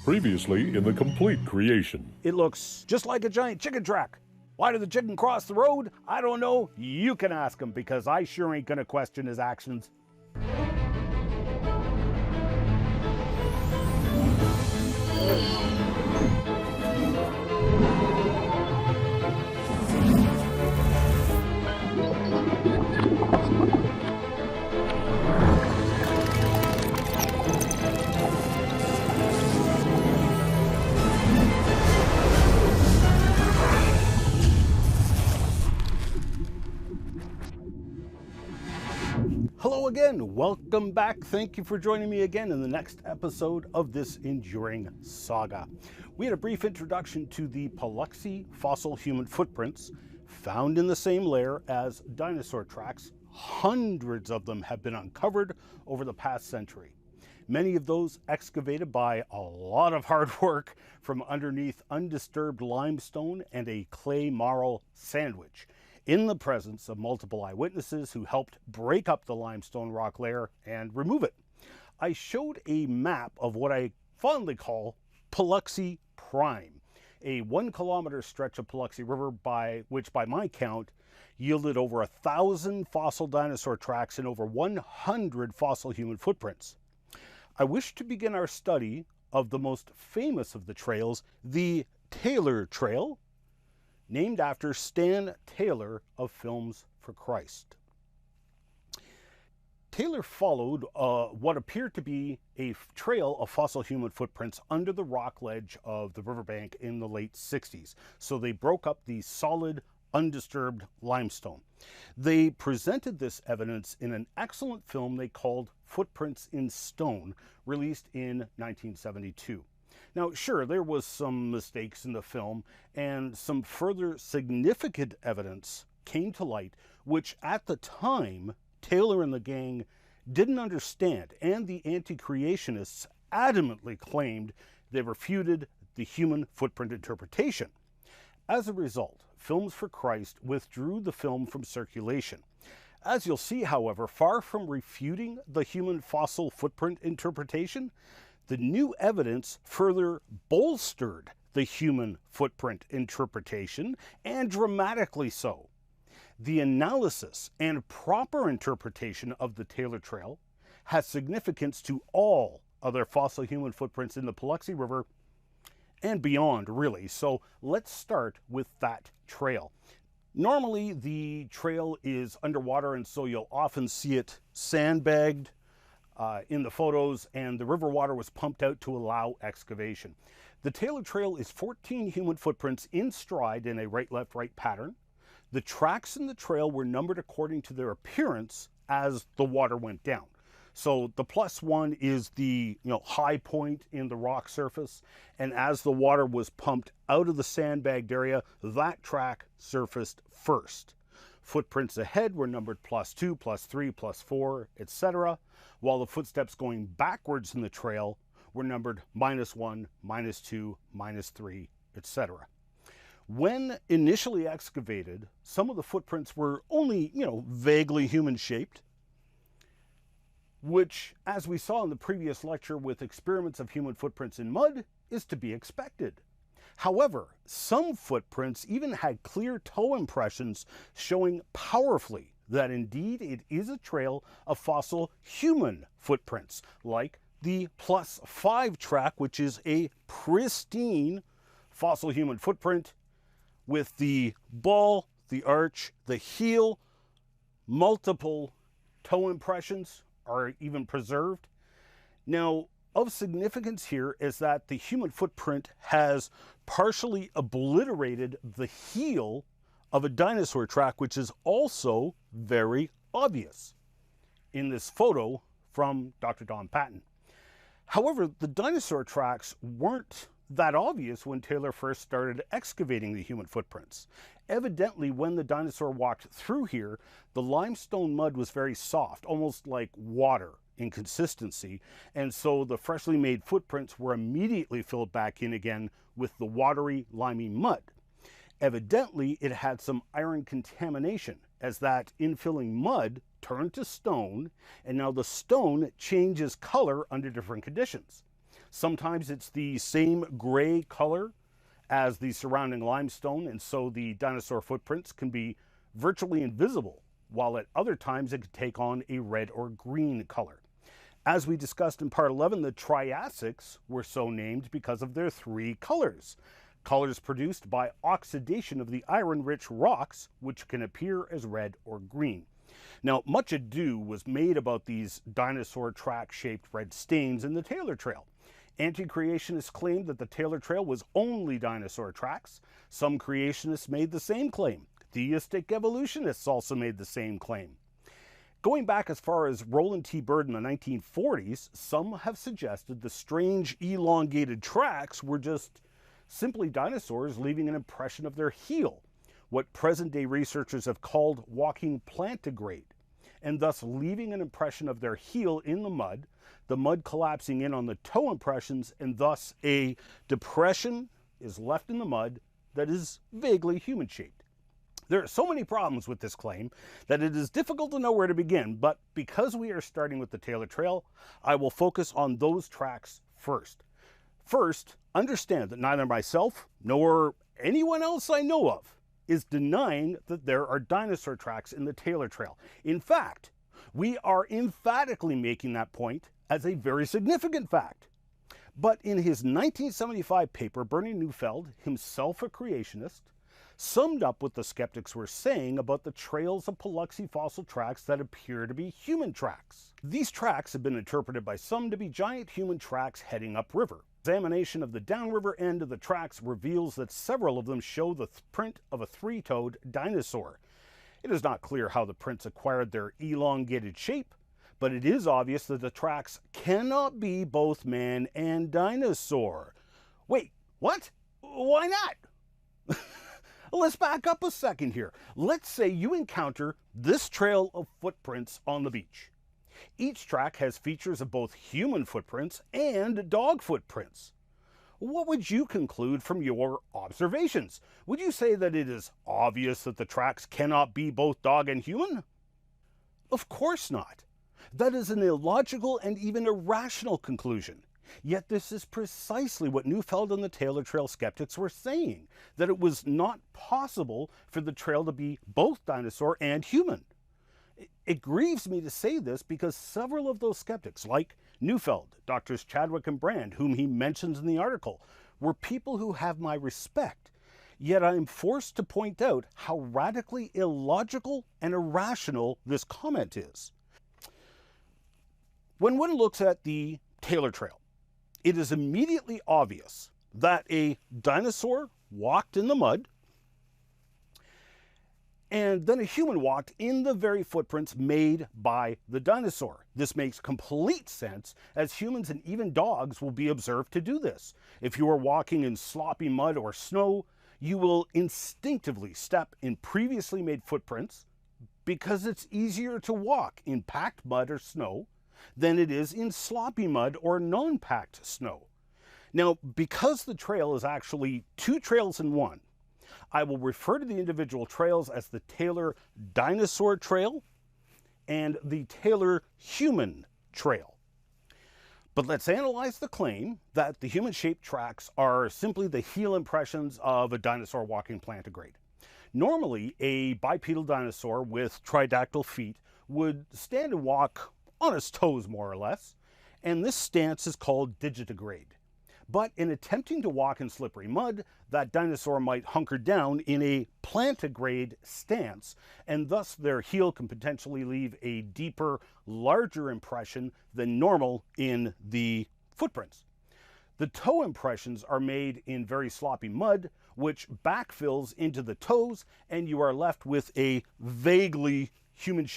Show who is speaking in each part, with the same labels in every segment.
Speaker 1: Previously in the complete creation.
Speaker 2: It looks just like a giant chicken track. Why did the chicken cross the road? I don't know. You can ask him, because I sure ain't gonna question his actions. Hello again, welcome back. Thank you for joining me again in the next episode of this enduring saga. We had a brief introduction to the Paluxy fossil human footprints found in the same layer as dinosaur tracks. Hundreds of them have been uncovered over the past century. Many of those excavated by a lot of hard work from underneath undisturbed limestone and a clay marl sandwich, in the presence of multiple eyewitnesses who helped break up the limestone rock layer and remove it. I showed a map of what I fondly call Paluxy Prime, a 1 kilometer stretch of Paluxy River which by my count yielded over 1,000 fossil dinosaur tracks and over 100 fossil human footprints. I wish to begin our study of the most famous of the trails, the Taylor Trail, named after Stan Taylor of Films for Christ. Taylor followed what appeared to be a trail of fossil human footprints under the rock ledge of the riverbank in the late 60s. So they broke up the solid, undisturbed limestone. They presented this evidence in an excellent film they called Footprints in Stone, released in 1972. Now, sure, there was some mistakes in the film, and some further significant evidence came to light, which at the time, Taylor and the gang didn't understand, and the anti-creationists adamantly claimed they refuted the human footprint interpretation. As a result, Films for Christ withdrew the film from circulation. As you'll see, however, far from refuting the human fossil footprint interpretation, the new evidence further bolstered the human footprint interpretation, and dramatically so. The analysis and proper interpretation of the Taylor Trail has significance to all other fossil human footprints in the Paluxy River and beyond, really. So let's start with that trail. Normally, the trail is underwater, and so you'll often see it sandbagged in the photos, and the river water was pumped out to allow excavation. The Taylor Trail is 14 human footprints in stride in a right-left-right pattern. The tracks in the trail were numbered according to their appearance as the water went down. So the +1 is the high point in the rock surface, and as the water was pumped out of the sandbagged area, that track surfaced first. Footprints ahead were numbered +2, +3, +4, etc., while the footsteps going backwards in the trail were numbered -1, -2, -3, etc. When initially excavated, some of the footprints were only, vaguely human-shaped, which, as we saw in the previous lecture with experiments of human footprints in mud, is to be expected. However, some footprints even had clear toe impressions showing powerfully that indeed it is a trail of fossil human footprints, like the +5 track, which is a pristine fossil human footprint with the ball, the arch, the heel, multiple toe impressions are even preserved. Now, of significance here is that the human footprint has partially obliterated the heel of a dinosaur track, which is also very obvious in this photo from Dr. Don Patton. However, the dinosaur tracks weren't that obvious when Taylor first started excavating the human footprints. Evidently, when the dinosaur walked through here, the limestone mud was very soft, almost like water in consistency, and so the freshly made footprints were immediately filled back in again with the watery, limey mud. Evidently, it had some iron contamination, as that infilling mud turned to stone, and now the stone changes color under different conditions. Sometimes it's the same gray color as the surrounding limestone, and so the dinosaur footprints can be virtually invisible, while at other times it could take on a red or green color. As we discussed in part 11, the Triassics were so named because of their three colors. Colors produced by oxidation of the iron-rich rocks, which can appear as red or green. Now, much ado was made about these dinosaur track-shaped red stains in the Taylor Trail. Anti-creationists claimed that the Taylor Trail was only dinosaur tracks. Some creationists made the same claim. Theistic evolutionists also made the same claim. Going back as far as Roland T. Byrd in the 1940s, some have suggested the strange elongated tracks were just simply dinosaurs leaving an impression of their heel, what present-day researchers have called walking plantigrade, and thus leaving an impression of their heel in the mud collapsing in on the toe impressions, and thus a depression is left in the mud that is vaguely human-shaped. There are so many problems with this claim that it is difficult to know where to begin, but because we are starting with the Taylor Trail, I will focus on those tracks first. First, understand that neither myself nor anyone else I know of is denying that there are dinosaur tracks in the Taylor Trail. In fact, we are emphatically making that point as a very significant fact. But in his 1975 paper, Bernie Neufeld, himself a creationist, summed up what the skeptics were saying about the trails of Paluxy fossil tracks that appear to be human tracks. These tracks have been interpreted by some to be giant human tracks heading upriver. Examination of the downriver end of the tracks reveals that several of them show the print of a three-toed dinosaur. It is not clear how the prints acquired their elongated shape, but it is obvious that the tracks cannot be both man and dinosaur. Wait, what? Why not? Let's back up a second here. Let's say you encounter this trail of footprints on the beach. Each track has features of both human footprints and dog footprints. What would you conclude from your observations? Would you say that it is obvious that the tracks cannot be both dog and human? Of course not. That is an illogical and even irrational conclusion. Yet this is precisely what Neufeld and the Taylor Trail skeptics were saying, that it was not possible for the trail to be both dinosaur and human. It grieves me to say this because several of those skeptics, like Neufeld, Drs. Chadwick and Brand, whom he mentions in the article, were people who have my respect. Yet I am forced to point out how radically illogical and irrational this comment is. When one looks at the Taylor Trail, it is immediately obvious that a dinosaur walked in the mud, and then a human walked in the very footprints made by the dinosaur. This makes complete sense, as humans and even dogs will be observed to do this. If you are walking in sloppy mud or snow, you will instinctively step in previously made footprints because it's easier to walk in packed mud or snow than it is in sloppy mud or non-packed snow. Now, because the trail is actually two trails in one, I will refer to the individual trails as the Taylor Dinosaur Trail and the Taylor Human Trail. But let's analyze the claim that the human-shaped tracks are simply the heel impressions of a dinosaur walking plantigrade. Normally, a bipedal dinosaur with tridactyl feet would stand and walk on its toes, more or less, and this stance is called digitigrade. But in attempting to walk in slippery mud, that dinosaur might hunker down in a plantigrade stance, and thus their heel can potentially leave a deeper, larger impression than normal in the footprints. The toe impressions are made in very sloppy mud, which backfills into the toes, and you are left with a vaguely human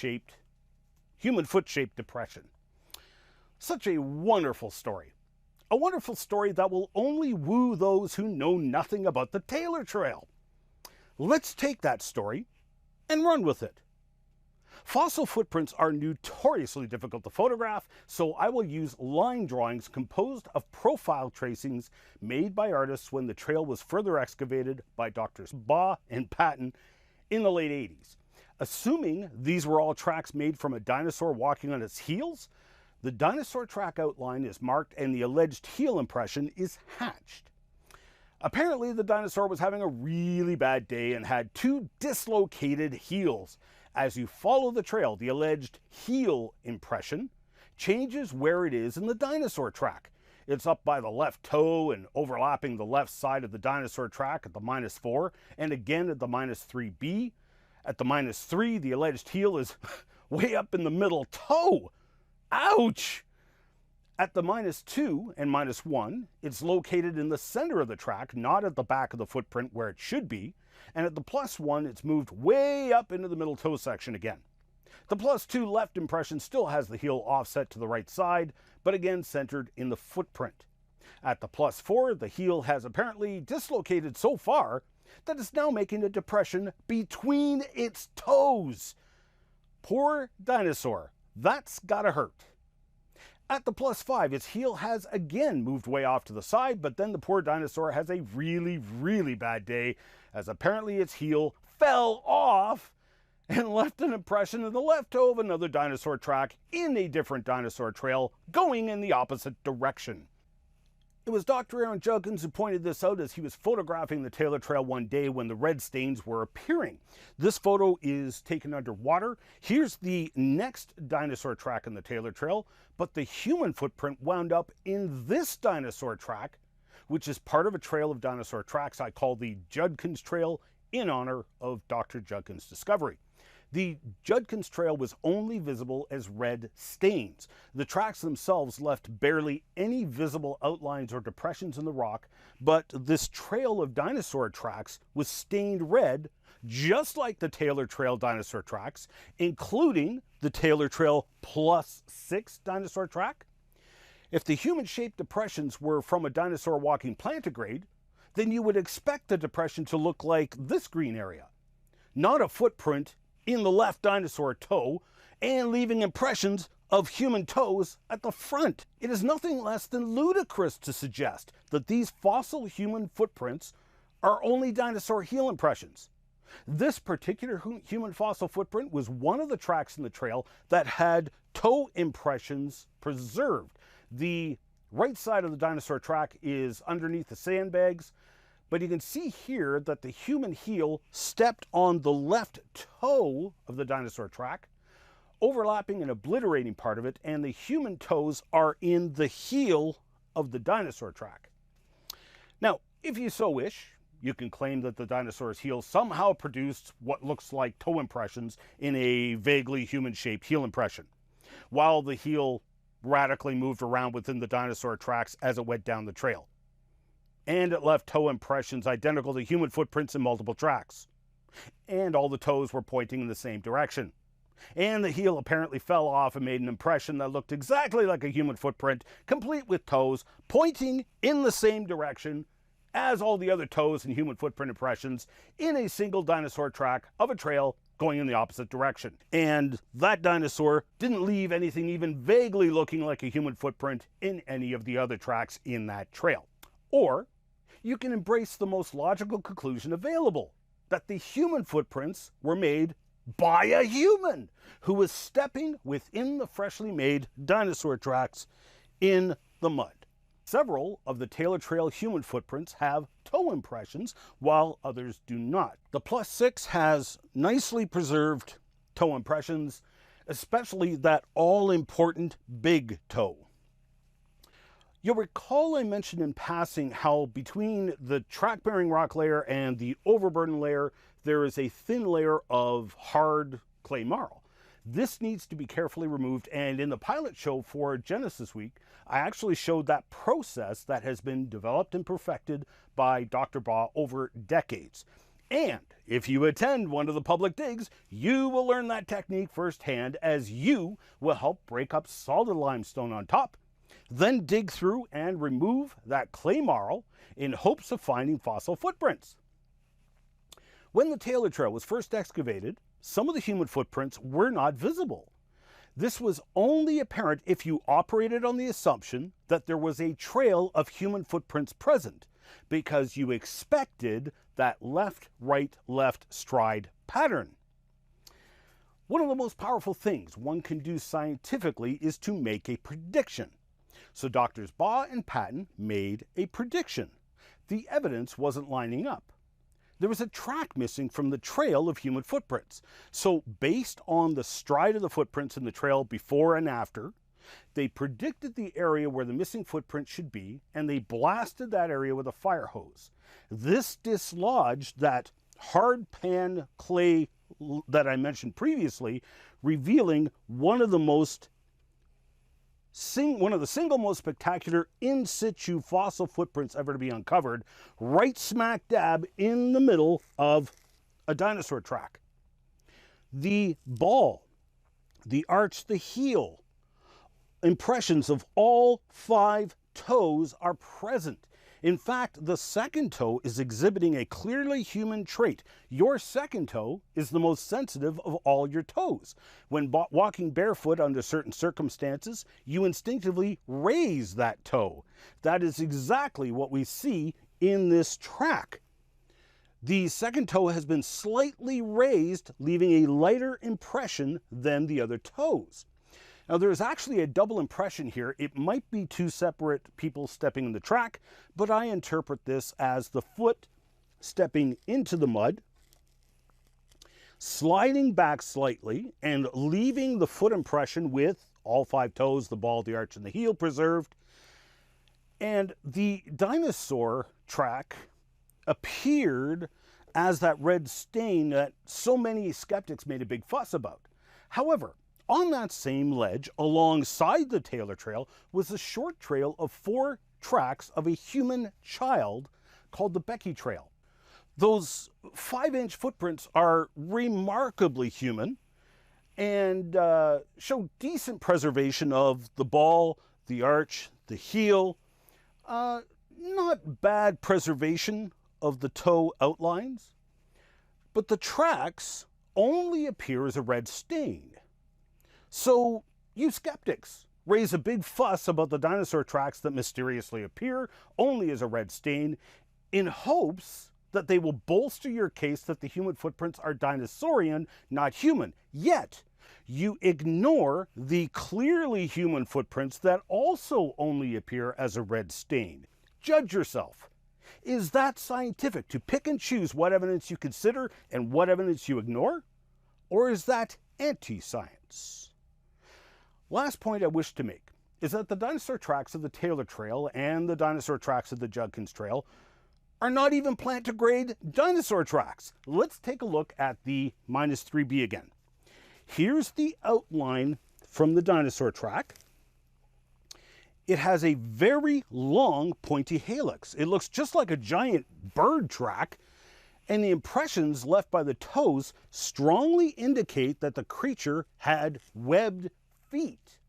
Speaker 2: foot-shaped depression. Such a wonderful story. A wonderful story that will only woo those who know nothing about the Taylor Trail. Let's take that story and run with it. Fossil footprints are notoriously difficult to photograph, so I will use line drawings composed of profile tracings made by artists when the trail was further excavated by Drs. Baugh and Patton in the late 80s. Assuming these were all tracks made from a dinosaur walking on its heels, The dinosaur track outline is marked and the alleged heel impression is hatched. Apparently, the dinosaur was having a really bad day and had 2 dislocated heels. As you follow the trail, the alleged heel impression changes where it is in the dinosaur track. It's up by the left toe and overlapping the left side of the dinosaur track at the -4 and again at the -3B. At the -3, the alleged heel is way up in the middle toe. Ouch! At the -2 and -1, it's located in the center of the track, not at the back of the footprint where it should be. And at the +1, it's moved way up into the middle toe section again. The +2 left impression still has the heel offset to the right side, but again centered in the footprint. At the +4, the heel has apparently dislocated so far that it's now making a depression between its toes. Poor dinosaur. That's gotta hurt. At the +5, its heel has again moved way off to the side, but then the poor dinosaur has a really, really bad day, as apparently its heel fell off and left an impression in the left toe of another dinosaur track in a different dinosaur trail going in the opposite direction. It was Dr. Aaron Judkins who pointed this out as he was photographing the Taylor Trail one day when the red stains were appearing. This photo is taken underwater. Here's the next dinosaur track in the Taylor Trail, but the human footprint wound up in this dinosaur track, which is part of a trail of dinosaur tracks I call the Judkins Trail in honor of Dr. Judkins' discovery. The Judkins Trail was only visible as red stains. The tracks themselves left barely any visible outlines or depressions in the rock, but this trail of dinosaur tracks was stained red, just like the Taylor Trail dinosaur tracks, including the Taylor Trail +6 dinosaur track. If the human-shaped depressions were from a dinosaur walking plantigrade, then you would expect the depression to look like this green area, not a footprint in the left dinosaur toe and leaving impressions of human toes at the front. It is nothing less than ludicrous to suggest that these fossil human footprints are only dinosaur heel impressions. This particular human fossil footprint was one of the tracks in the trail that had toe impressions preserved. The right side of the dinosaur track is underneath the sandbags, but you can see here that the human heel stepped on the left toe of the dinosaur track, overlapping and obliterating part of it, and the human toes are in the heel of the dinosaur track. Now, if you so wish, you can claim that the dinosaur's heel somehow produced what looks like toe impressions in a vaguely human-shaped heel impression, while the heel radically moved around within the dinosaur tracks as it went down the trail. And it left toe impressions identical to human footprints in multiple tracks. And all the toes were pointing in the same direction. And the heel apparently fell off and made an impression that looked exactly like a human footprint, complete with toes pointing in the same direction as all the other toes and human footprint impressions in a single dinosaur track of a trail going in the opposite direction. And that dinosaur didn't leave anything even vaguely looking like a human footprint in any of the other tracks in that trail. Or you can embrace the most logical conclusion available, that the human footprints were made by a human who was stepping within the freshly made dinosaur tracks in the mud. Several of the Taylor Trail human footprints have toe impressions, while others do not. The +6 has nicely preserved toe impressions, especially that all-important big toe. You'll recall I mentioned in passing how between the track-bearing rock layer and the overburden layer, there is a thin layer of hard clay marl. This needs to be carefully removed, and in the pilot show for Genesis Week, I actually showed that process that has been developed and perfected by Dr. Baugh over decades. And if you attend one of the public digs, you will learn that technique firsthand, as you will help break up solid limestone on top, then dig through and remove that clay marl in hopes of finding fossil footprints. When the Taylor Trail was first excavated, some of the human footprints were not visible. This was only apparent if you operated on the assumption that there was a trail of human footprints present, because you expected that left, right, left stride pattern. One of the most powerful things one can do scientifically is to make a prediction. So Doctors Baugh and Patton made a prediction. The evidence wasn't lining up. There was a track missing from the trail of human footprints. So based on the stride of the footprints in the trail before and after, they predicted the area where the missing footprint should be, and they blasted that area with a fire hose. This dislodged that hard pan clay that I mentioned previously, revealing one of the single most spectacular in situ fossil footprints ever to be uncovered, right smack dab in the middle of a dinosaur track. The ball, the arch, the heel, impressions of all 5 toes are present. In fact, the second toe is exhibiting a clearly human trait. Your second toe is the most sensitive of all your toes. When walking barefoot under certain circumstances, you instinctively raise that toe. That is exactly what we see in this track. The second toe has been slightly raised, leaving a lighter impression than the other toes. Now, there's actually a double impression here. It might be 2 separate people stepping in the track, but I interpret this as the foot stepping into the mud, sliding back slightly, and leaving the foot impression with all 5 toes, the ball, the arch, and the heel preserved. And the dinosaur track appeared as that red stain that so many skeptics made a big fuss about. However, on that same ledge, alongside the Taylor Trail, was a short trail of 4 tracks of a human child called the Becky Trail. Those 5-inch footprints are remarkably human and show decent preservation of the ball, the arch, the heel. Not bad preservation of the toe outlines, but the tracks only appear as a red stain. So you skeptics raise a big fuss about the dinosaur tracks that mysteriously appear only as a red stain in hopes that they will bolster your case that the human footprints are dinosaurian, not human. Yet, you ignore the clearly human footprints that also only appear as a red stain. Judge yourself. Is that scientific, to pick and choose what evidence you consider and what evidence you ignore? Or is that anti-science? Last point I wish to make is that the dinosaur tracks of the Taylor Trail and the dinosaur tracks of the Judkins Trail are not even plantigrade dinosaur tracks. Let's take a look at the -3b again. Here's the outline from the dinosaur track. It has a very long pointy helix. It looks just like a giant bird track, and the impressions left by the toes strongly indicate that the creature had webbed feet.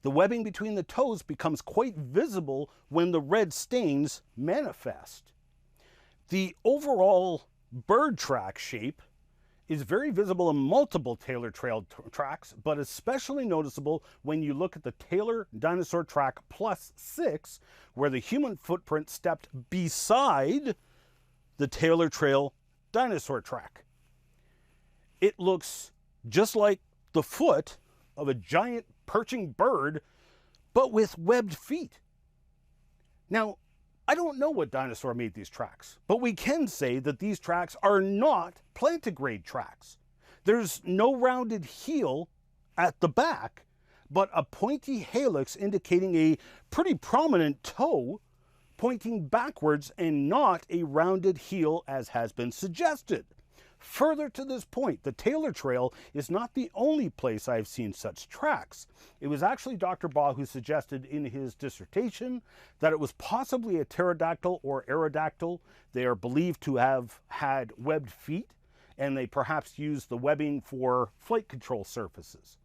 Speaker 2: The webbing between the toes becomes quite visible when the red stains manifest. The overall bird track shape is very visible in multiple Taylor Trail tracks, but especially noticeable when you look at the Taylor Dinosaur Track +6, where the human footprint stepped beside the Taylor Trail Dinosaur Track. It looks just like the foot of a giant perching bird, but with webbed feet. Now, I don't know what dinosaur made these tracks, but we can say that these tracks are not plantigrade tracks. There's no rounded heel at the back, but a pointy helix indicating a pretty prominent toe pointing backwards and not a rounded heel as has been suggested. Further to this point, the Taylor Trail is not the only place I've seen such tracks. It was actually Dr. Baugh who suggested in his dissertation that it was possibly a pterodactyl or aerodactyl. They are believed to have had webbed feet, and they perhaps used the webbing for flight control surfaces.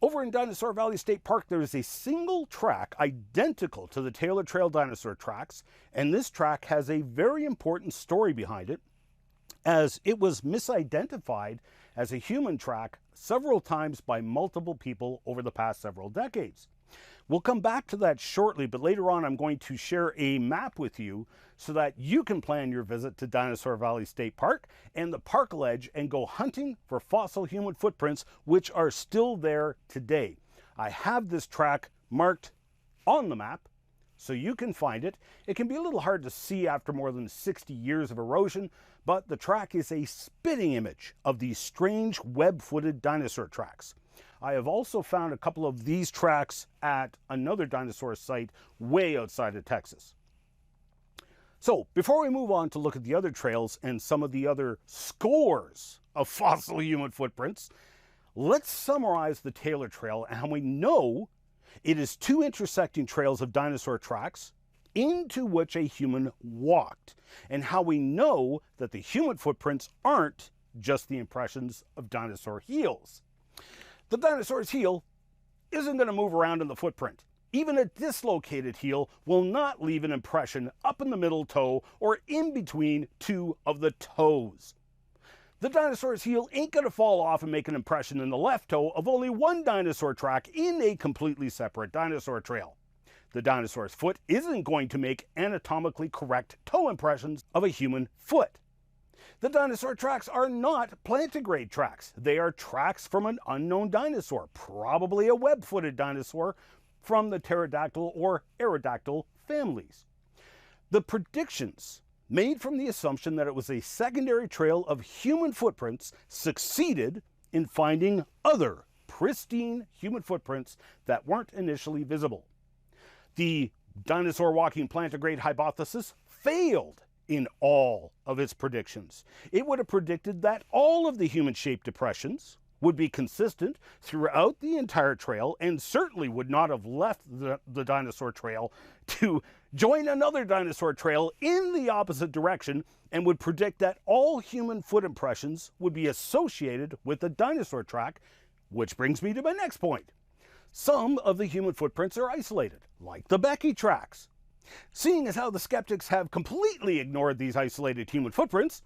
Speaker 2: Over in Dinosaur Valley State Park, there is a single track identical to the Taylor Trail dinosaur tracks, and this track has a very important story behind it, as it was misidentified as a human track several times by multiple people over the past several decades. We'll come back to that shortly, but later on I'm going to share a map with you so that you can plan your visit to Dinosaur Valley State Park and the park ledge and go hunting for fossil human footprints which are still there today. I have this track marked on the map so you can find it. It can be a little hard to see after more than 60 years of erosion, but the track is a spitting image of these strange web-footed dinosaur tracks. I have also found a couple of these tracks at another dinosaur site way outside of Texas. So, before we move on to look at the other trails and some of the other scores of fossil human footprints, let's summarize the Taylor Trail and how we know it is two intersecting trails of dinosaur tracks into which a human walked, and how we know that the human footprints aren't just the impressions of dinosaur heels. The dinosaur's heel isn't going to move around in the footprint. Even a dislocated heel will not leave an impression up in the middle toe or in between two of the toes. The dinosaur's heel ain't going to fall off and make an impression in the left toe of only one dinosaur track in a completely separate dinosaur trail. The dinosaur's foot isn't going to make anatomically correct toe impressions of a human foot. The dinosaur tracks are not plantigrade tracks. They are tracks from an unknown dinosaur, probably a web-footed dinosaur from the pterodactyl or aerodactyl families. The predictions made from the assumption that it was a secondary trail of human footprints succeeded in finding other pristine human footprints that weren't initially visible. The dinosaur walking plantigrade hypothesis failed in all of its predictions. It would have predicted that all of the human-shaped depressions would be consistent throughout the entire trail and certainly would not have left the dinosaur trail to join another dinosaur trail in the opposite direction, and would predict that all human foot impressions would be associated with the dinosaur track, which brings me to my next point. Some of the human footprints are isolated, like the Becky tracks. Seeing as how the skeptics have completely ignored these isolated human footprints,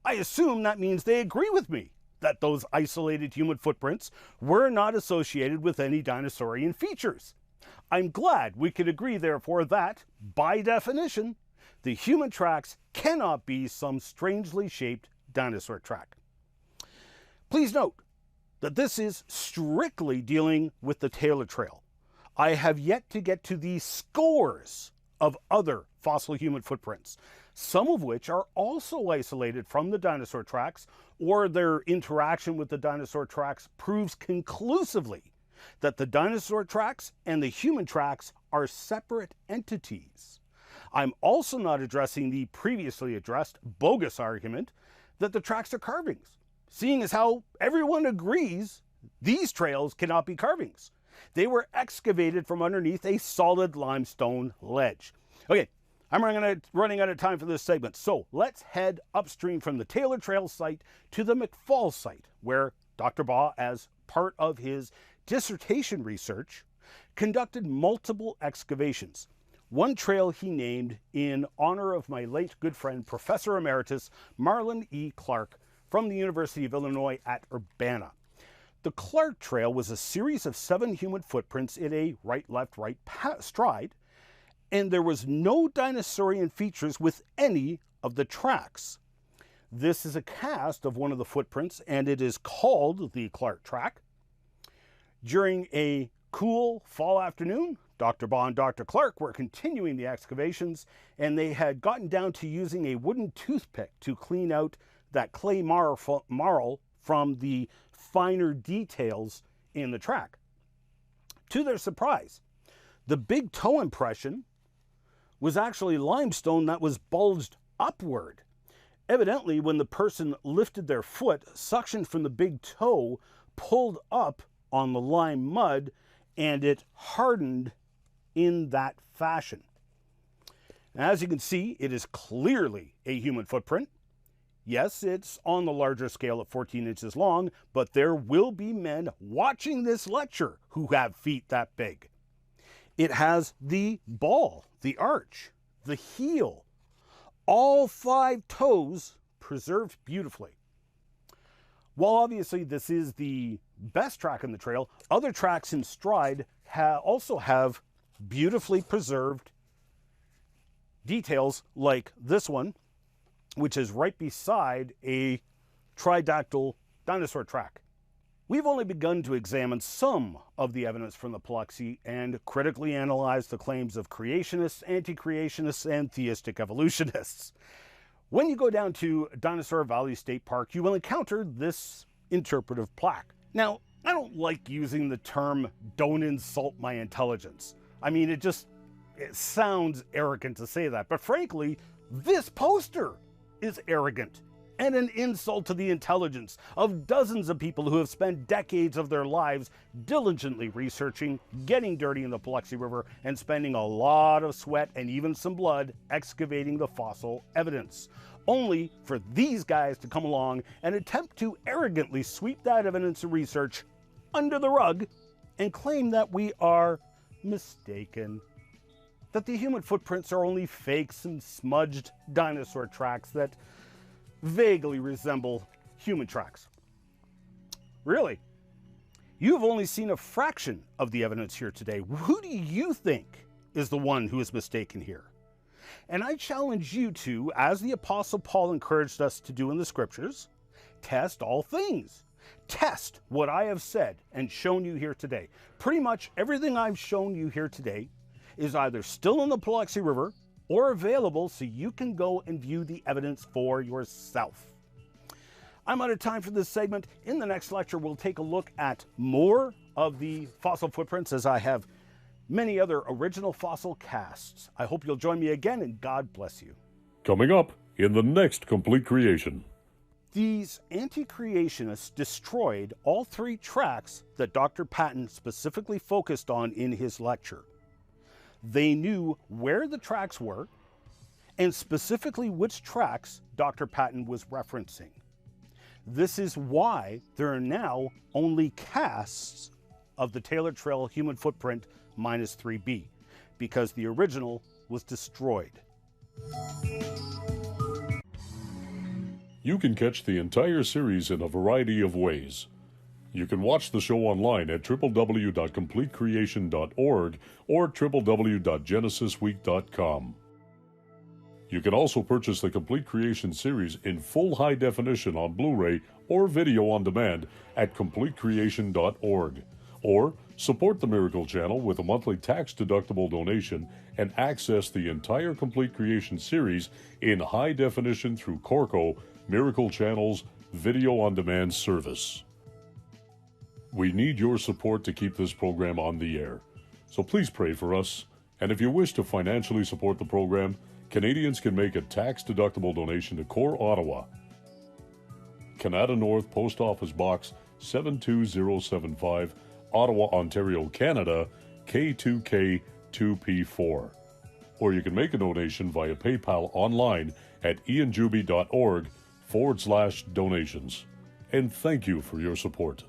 Speaker 2: I assume that means they agree with me that those isolated human footprints were not associated with any dinosaurian features. I'm glad we could agree, therefore, that, by definition, the human tracks cannot be some strangely shaped dinosaur track. Please note that this is strictly dealing with the Taylor Trail. I have yet to get to the scores of other fossil human footprints, some of which are also isolated from the dinosaur tracks, or their interaction with the dinosaur tracks proves conclusively that the dinosaur tracks and the human tracks are separate entities. I'm also not addressing the previously addressed bogus argument that the tracks are carvings, seeing as how everyone agrees these trails cannot be carvings. They were excavated from underneath a solid limestone ledge. Okay, I'm running out of time for this segment, so let's head upstream from the Taylor Trail site to the McFall site, where Dr. Baugh, as part of his dissertation research, conducted multiple excavations. One trail he named in honor of my late good friend, Professor Emeritus Marlon E. Clark from the University of Illinois at Urbana. The Clark Trail was a series of 7 human footprints in a right-left-right stride, and there was no dinosaurian features with any of the tracks. This is a cast of one of the footprints, and it is called the Clark Track. During a cool fall afternoon, Dr. Baugh and Dr. Clark were continuing the excavations, and they had gotten down to using a wooden toothpick to clean out that clay marl from the finer details in the track. To their surprise, the big toe impression was actually limestone that was bulged upward. Evidently, when the person lifted their foot, suction from the big toe pulled up on the lime mud, and it hardened in that fashion. As you can see, it is clearly a human footprint. Yes, it's on the larger scale at 14 inches long, but there will be men watching this lecture who have feet that big. It has the ball, the arch, the heel, all 5 toes preserved beautifully. While obviously this is the best track in the trail, other tracks in stride also have beautifully preserved details like this one, which is right beside a tridactyl dinosaur track. We've only begun to examine some of the evidence from the Paluxy and critically analyze the claims of creationists, anti-creationists, and theistic evolutionists. When you go down to Dinosaur Valley State Park, you will encounter this interpretive plaque. Now, I don't like using the term "don't insult my intelligence." I mean, it sounds arrogant to say that, but frankly, this poster is arrogant and an insult to the intelligence of dozens of people who have spent decades of their lives diligently researching, getting dirty in the Paluxy River, and spending a lot of sweat and even some blood excavating the fossil evidence, only for these guys to come along and attempt to arrogantly sweep that evidence and research under the rug and claim that we are mistaken, that the human footprints are only fakes and smudged dinosaur tracks that vaguely resemble human tracks. Really? You've only seen a fraction of the evidence here today. Who do you think is the one who is mistaken here? And I challenge you to, as the Apostle Paul encouraged us to do in the scriptures, test all things. Test what I have said and shown you here today. Pretty much everything I've shown you here today is either still in the Paluxy River or available so you can go and view the evidence for yourself. I'm out of time for this segment. In the next lecture, we'll take a look at more of the fossil footprints, as I have many other original fossil casts. I hope you'll join me again, and God bless you.
Speaker 1: Coming up in the next Complete Creation.
Speaker 2: These anti-creationists destroyed all three tracks that Dr. Patton specifically focused on in his lecture. They knew where the tracks were and specifically which tracks Dr. Patton was referencing. This is why there are now only casts of the Taylor Trail human footprint -3B, because the original was destroyed.
Speaker 1: You can catch the entire series in a variety of ways. You can watch the show online at www.completecreation.org or www.genesisweek.com. You can also purchase the Complete Creation series in full high definition on Blu-ray or video on demand at completecreation.org, or support the Miracle Channel with a monthly tax-deductible donation and access the entire Complete Creation series in high definition through Corco, Miracle Channel's video on demand service. We need your support to keep this program on the air, so please pray for us. And if you wish to financially support the program, Canadians can make a tax-deductible donation to Core Ottawa, Canada North, Post Office Box 72075, Ottawa, Ontario, Canada, K2K2P4. Or you can make a donation via PayPal online at ianjuby.org/donations. And thank you for your support.